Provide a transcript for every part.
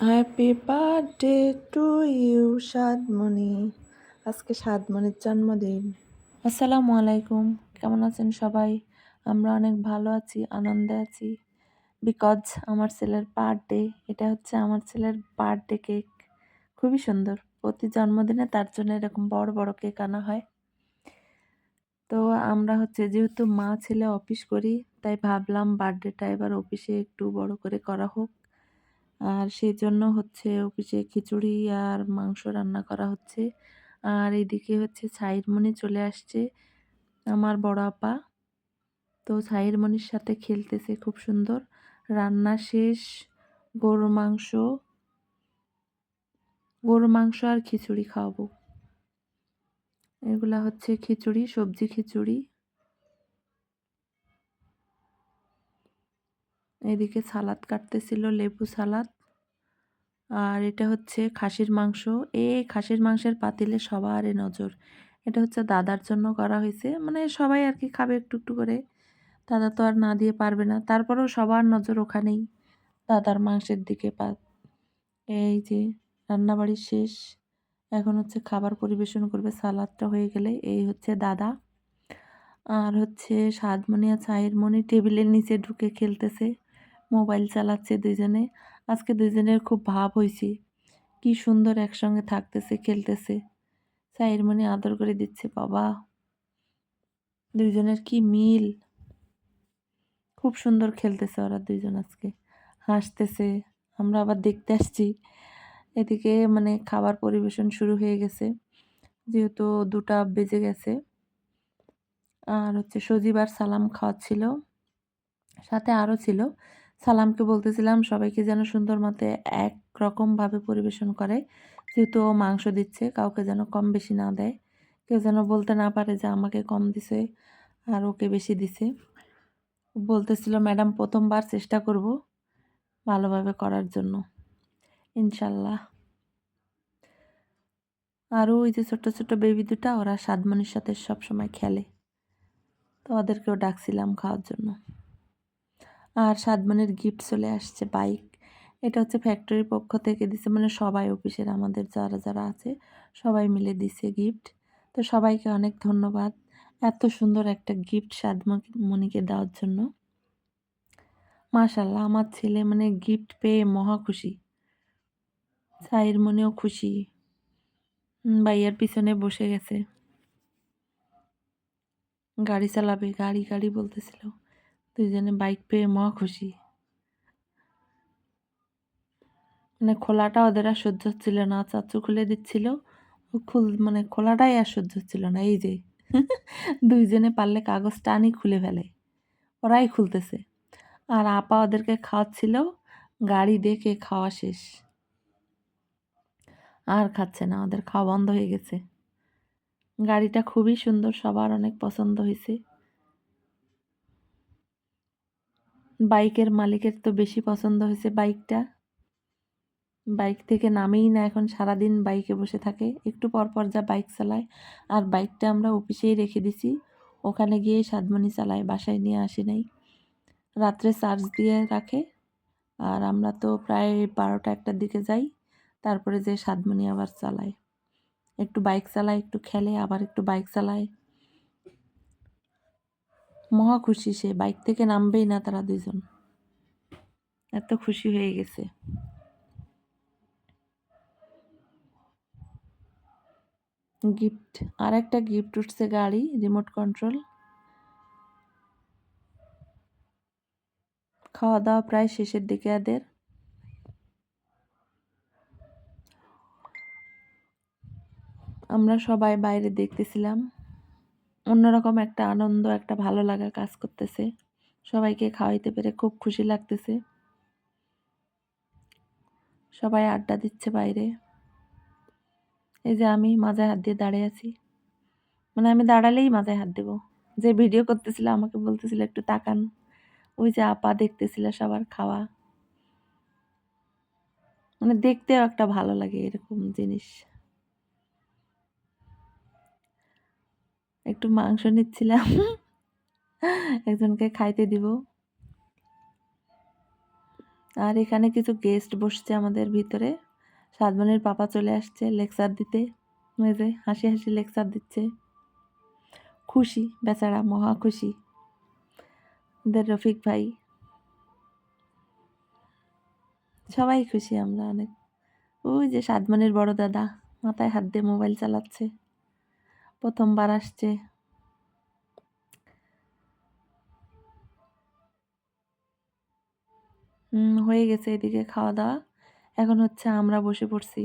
Happy birthday to you Sadmoni. আজকে সাদমণির জন্মদিন। আসসালামু আলাইকুম, কেমন আছেন সবাই? আমরা অনেক ভালো আছি, আনন্দে আছি। বিকজ আমার ছেলের বার্থডে, এটা হচ্ছে আমার ছেলের বার্থডে কেক। খুবই সুন্দর। প্রতি জন্মদিনে তার জন্য এরকম বড় বড় কেক আনা হয়। তো আমরা হচ্ছে যেহেতু মা ছেলে অফিস করি, তাই ভাবলাম বার্থডেটা এবার অফিসে একটু বড় করে করা হোক। আর সেজন্য হচ্ছে অফিসে খিচুড়ি আর মাংস রান্না করা হচ্ছে। আর এদিকে হচ্ছে সাইরমণি চলে আসছে, আমার বড় আপা। তো সাইরমণির সাথে খেলতেছে খুব সুন্দর। রান্না শেষ। গরুর মাংস গরুর মাংস আর খিচুড়ি খাওয়াবো। এগুলা হচ্ছে খিচুড়ি, সবজি খিচুড়ি। এদিকে সালাদ কাটতেছিল, লেবু সালাদ। আর এটা হচ্ছে খাসির মাংস। এই খাসির মাংসের পাতিলে সবারই নজর। এটা হচ্ছে দাদার জন্য করা হয়েছে, মানে সবাই আর কি খাবে একটু একটু করে। দাদা তো আর না দিয়ে পারবে না, তারপরেও সবার নজর ওখানেই, দাদার মাংসের দিকে। এই যে রান্নাবাড়ি শেষ, এখন হচ্ছে খাবার পরিবেশন করবে। সালাদটা হয়ে গেলে এই হচ্ছে দাদা। আর হচ্ছে সাদমণি আর ছাইরমণি টেবিলের নিচে ঢুকে খেলতেছে, মোবাইল চালাচ্ছে দুইজনে। আজকে দুইজনের খুব ভাব হয়েছে, কি সুন্দর একসঙ্গে থাকতেছে, খেলতেছে। সাইরমণি আদর করে দিচ্ছে, বাবা দুইজনের কি মিল। খুব সুন্দর খেলতেছে ওরা দুইজন, আজকে হাসতেছে। আমরা আবার দেখতে আসছি। এদিকে মানে খাবার পরিবেশন শুরু হয়ে গেছে, যেহেতু 2টা বেজে গেছে। আর হচ্ছে সজীব আর সালাম খাওয়াচ্ছিল, সাথে আরও ছিল। সালামকে বলতেছিলাম সবাইকে যেন সুন্দর মতে একরকমভাবে পরিবেশন করে, যেহেতু ও মাংস দিচ্ছে, কাউকে যেন কম বেশি না দেয়। কেউ যেন বলতে না পারে যে আমাকে কম দিছে আর ওকে বেশি দিছে। বলতেছিল ম্যাডাম প্রথমবার চেষ্টা করব ভালোভাবে করার জন্য, ইনশাল্লাহ। আরও ওই যে ছোট্ট ছোট্ট বেবি দুটা, ওরা সাদমণির সাথে সবসময় খেলে, তো ওদেরকেও ডাকছিলাম খাওয়ার জন্য। আর সাদমণির গিফট চলে আসছে, বাইক। এটা হচ্ছে ফ্যাক্টরির পক্ষ থেকে দিছে, মানে সবাই অফিসের আমাদের যারা যারা আছে সবাই মিলে দিছে গিফট। তো সবাইকে অনেক ধন্যবাদ এত সুন্দর একটা গিফট সাদমণিকে দেওয়ার জন্য। মাশাল্লাহ, আমার ছেলে মানে গিফট পেয়ে মহা খুশি। সাইর মনেও খুশি। ভাইয়ার পিছনে বসে গেছে, গাড়ি চালাবে, গাড়ি গাড়ি বলতেছিল। দুইজনে বাইক পেয়ে মহা খুশি। মানে খোলাটা ওদের আর সহ্য হচ্ছিল না, চাচু খুলে দিচ্ছিল। মানে খোলাটাই আর সহ্য হচ্ছিল না। এই যে দুইজনে পারলে কাগজ টানি খুলে ফেলে, ওরাই খুলতেছে। আর আপা ওদেরকে খাওয়াচ্ছিল, গাড়ি দেখে খাওয়া শেষ, আর খাচ্ছে না, ওদের খাওয়া বন্ধ হয়ে গেছে। গাড়িটা খুবই সুন্দর, সবার অনেক পছন্দ হয়েছে। বাইকের মালিকের তো বেশি পছন্দ হয়েছে বাইকটা। বাইক থেকে নামেই না, এখন সারাদিন বাইকে বসে থাকে, একটু পর পর যা বাইক চালায়। আর বাইকটা আমরা অফিসেই রেখে দিছি, ওখানে গিয়েই সাদমণি চালায়, বাসায় নিয়ে আসি নাই। রাত্রে চার্জ দিয়ে রাখে। আর আমরা তো প্রায় 12টা-1টার দিকে যাই, তারপরে যে সাদমণি আবার চালায়, একটু বাইক চালায়, একটু খেলে, আবার একটু বাইক চালায়। মহা খুশি সে, বাইক থেকে নামবেই না তারা দুইজন, এত খুশি হয়ে গেছে। গিফট, আর একটা গিফট উঠছে, গাড়ি রিমোট কন্ট্রোল। খাওয়া দাওয়া প্রায় শেষের দিকে এদের। আমরা সবাই বাইরে দেখতেছিলাম, অন্যরকম একটা আনন্দ, একটা ভালো লাগা কাজ করতেছে। সবাইকে খাওয়াইতে পেরে খুব খুশি লাগতেছে। সবাই আড্ডা দিচ্ছে বাইরে। এই যে আমি মাথায় হাত দিয়ে দাঁড়িয়ে আছি, মানে আমি দাঁড়ালেই মাথায় হাত দেব। যে ভিডিও করতেছিল আমাকে বলতেছিল একটু তাকান। ওই যে আপা দেখতেছিল সবার খাওয়া, মানে দেখতেও একটা ভালো লাগে এরকম জিনিস। একটু মাংস নিচ্ছিলাম, একজনকে খাইতে দিব। আর এখানে কিছু গেস্ট বসছে আমাদের ভিতরে। সাদমনির পাপা চলে আসছে লেকচার দিতে। ওই যে হাসি হাসি লেকচার দিচ্ছে। খুশি বেচারা, মহা খুশি। ওদের রফিক ভাই, সবাই খুশি আমরা অনেক। ওই যে সাদমনির বড় দাদা মাথায় হাত দিয়ে মোবাইল চালাচ্ছে, প্রথমবার আসছে। হয়ে গেছে এদিকে খাওয়া দাওয়া। এখন হচ্ছে আমরা বসে পড়ছি।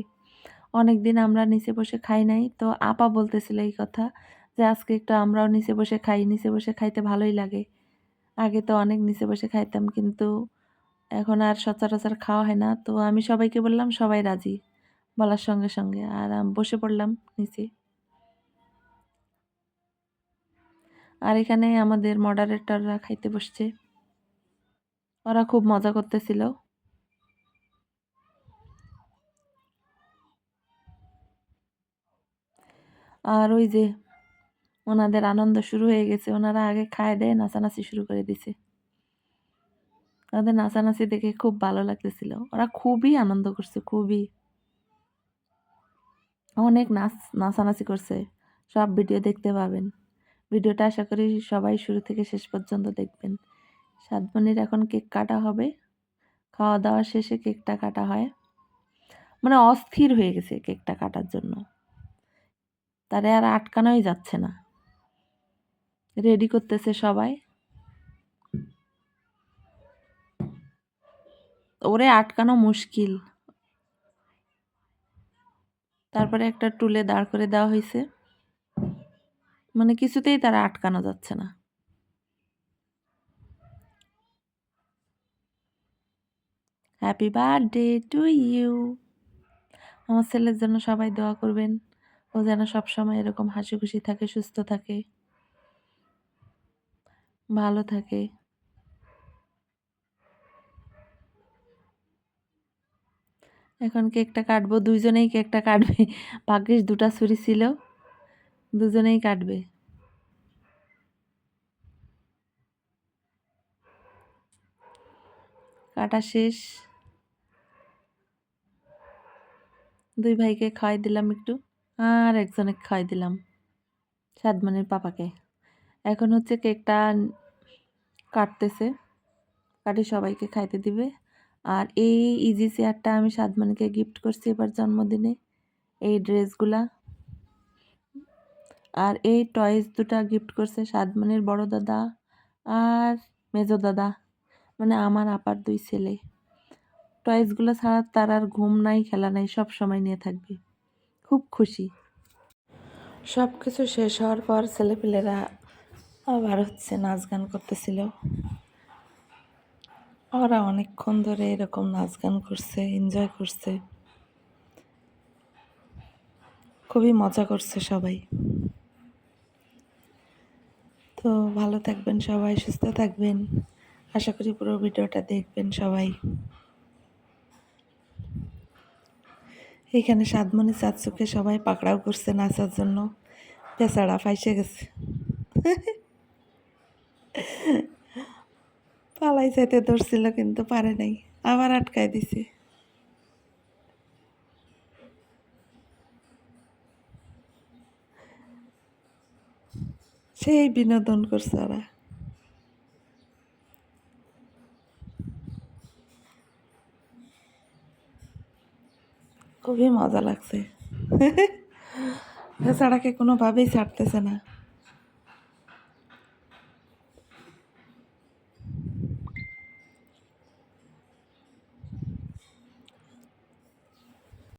অনেক দিন আমরা নিচে বসে খাই নাই, তো আপা বলতেছিল এই কথা যে আজকে একটু আমরাও নিচে বসে খাই, নিচে বসে খাইতে ভালোই লাগে। আগে তো অনেক নিচে বসে খাইতাম, কিন্তু এখন আর সচরাচর খাওয়া হয় না। তো আমি সবাইকে বললাম, সবাই রাজি বলার সঙ্গে সঙ্গে, আর বসে পড়লাম নিচে। আর এখানে আমাদের মডারেটররা খাইতে বসছে, ওরা খুব মজা করতেছিল। আর ওই যে ওনাদের আনন্দ শুরু হয়ে গেছে, ওনারা আগে খায় দেয় নাচানাচি শুরু করে দিছে। ওদের নাচানাচি দেখে খুব ভালো লাগতেছিল, ওরা খুবই আনন্দ করছে, খুবই অনেক নাচানাচি করছে। সব ভিডিও দেখতে পাবেন। ভিডিওটা আশা করি সবাই শুরু থেকে শেষ পর্যন্ত দেখবেন। সাদমনির এখন কেক কাটা হবে, খাওয়া দাওয়া শেষে কেকটা কাটা হয়। মানে অস্থির হয়ে গেছে কেকটা কাটার জন্য, তারে আর আটকানোই যাচ্ছে না। রেডি করতেছে সবাই, ওরে আটকানো মুশকিল। তারপরে একটা টুলে দাঁড় করে দেওয়া হয়েছে, মানে কিছুতেই তারা আটকানো যাচ্ছে না। Happy birthday to you. আমার ছেলের জন্য সবাই দোয়া করবেন, ও যেন সবসময় এরকম হাসি খুশি থাকে, সুস্থ থাকে, ভালো থাকে। এখন কেকটা কাটবো, দুইজনেই কেকটা কাটবে। ভাগ্যিস দুটা ছুরি ছিল, দুজনেই কাটবে। কাটা শেষ, দুই ভাইকে খাওয়াই দিলাম একটু, আর একজনে খাওয়াই দিলাম সাদমানির পাপাকে। এখন হচ্ছে কেকটা কাটতেছে, কাটি সবাইকে খাইতে দিবে। আর এই ইজি চেয়ারটা আমি সাদমানিকে গিফট করছি এবার জন্মদিনে, এই ড্রেসগুলা আর এই টয়েস দুটা গিফট করছে সাদমানির বড় দাদা আর মেজো দাদা, মানে আমার আপার দুই ছেলে। টয়েসগুলো ছাড়া তার আর ঘুম নাই, খেলা নাই, সব সময় নিয়ে থাকবে, খুব খুশি। সব কিছু শেষ হওয়ার পর ছেলেপিলেরা আবার হচ্ছে নাচ গান করতেছিল। ওরা অনেকক্ষণ ধরে এরকম নাচ গান করছে, এনজয় করছে, খুবই মজা করছে সবাই। তো ভালো থাকবেন সবাই, সুস্থ থাকবেন। আশা করি পুরো ভিডিওটা দেখবেন সবাই। এখানে সাদমণি চাচুকে সবাই পাকড়াও করছে নাচার জন্য, বেচারা ফাইসে গেছে। পালাই যাইতে ধরছিল কিন্তু পারে নাই, আবার আটকায় দিছে। সেই বিনোদন করছে ওরা, খুবই মজা লাগছে। বেচারাকে কোনোভাবেই ছাড়তেছে না।